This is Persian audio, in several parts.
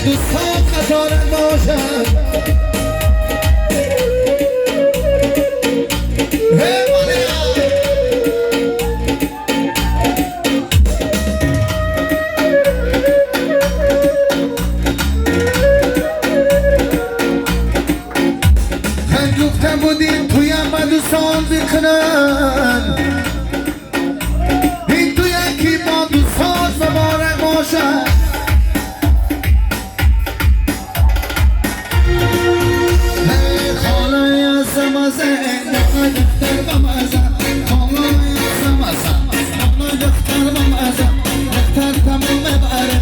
دوستان قطارت باشد گفته بودیم تویم با دوستان بکنن این تو یکی با دوستان مبارک باشد خالای از مزه نقا دختر با مزه خالای از مزه نقا دختر با مزه دختر تمام بره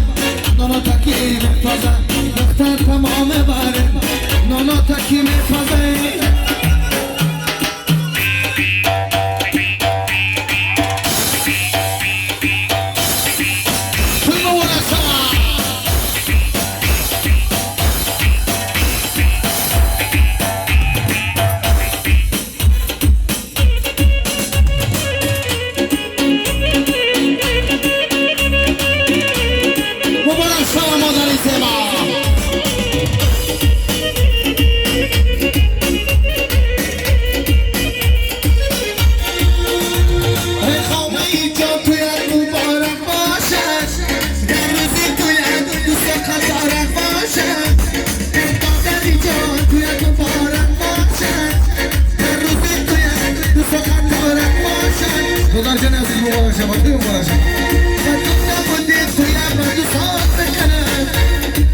نانا تکی مفازه دختر تمام بره نانا تکی مفازه خدا جان عزیز مبارک شما توی مبارک شما نبودید توی دوستات بکنن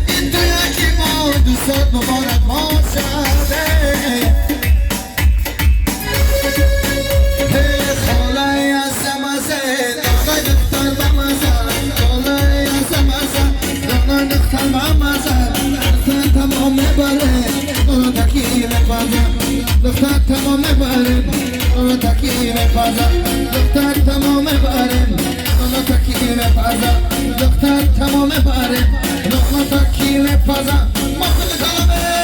این توی یکی ما دوستات مبارک باشد خالای از مزه آقای دختر با مزه خالای از مزه آقای دختر با مزه دختر تمام بره اون تکی مفازه دختر تمام بره اون تکی مفازه دختر تمام بره اون تکی مفازه دختر تمام بره اون تکی مفازه مخل کلمه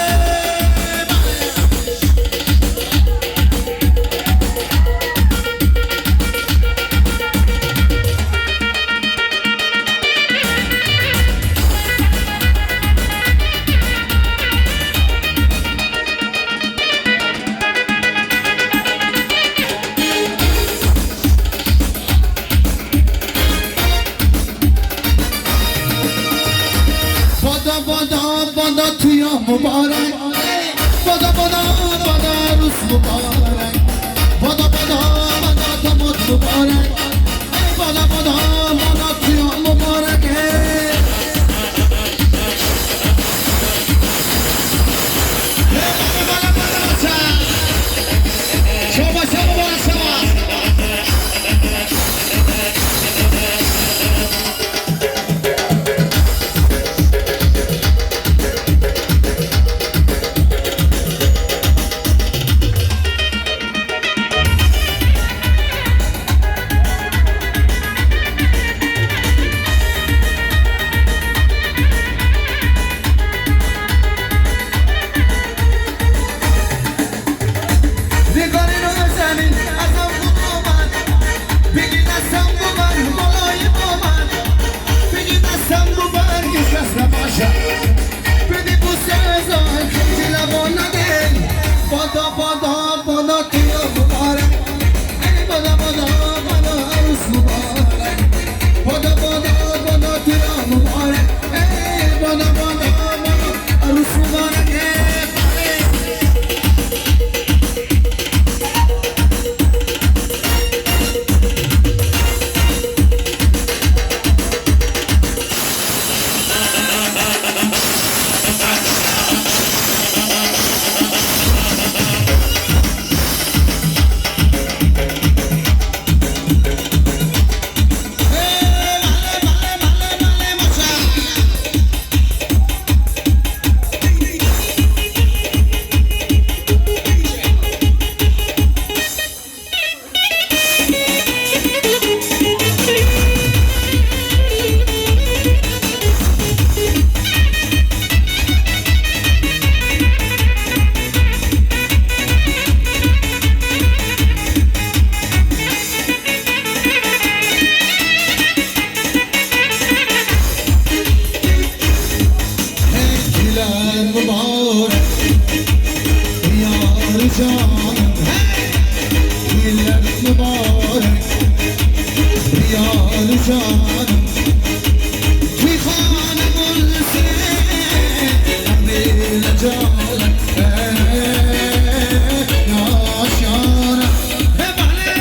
بادا توی مبارک بادا روز مبارک بادا تمات مبارک بادا توی مبارک canım Yıllar mübarek Riyal canım Bir hanım olsa Bile canım Yaşana Hep Ali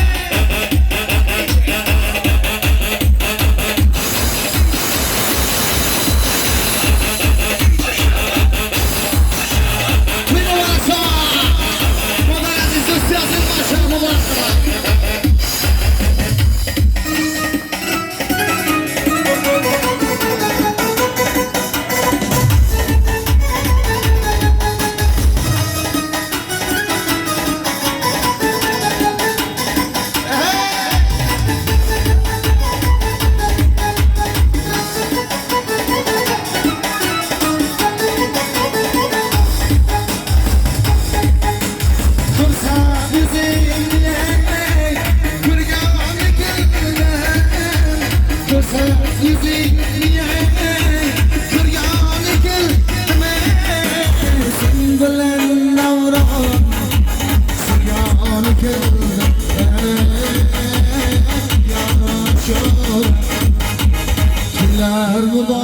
Yıllar mübarek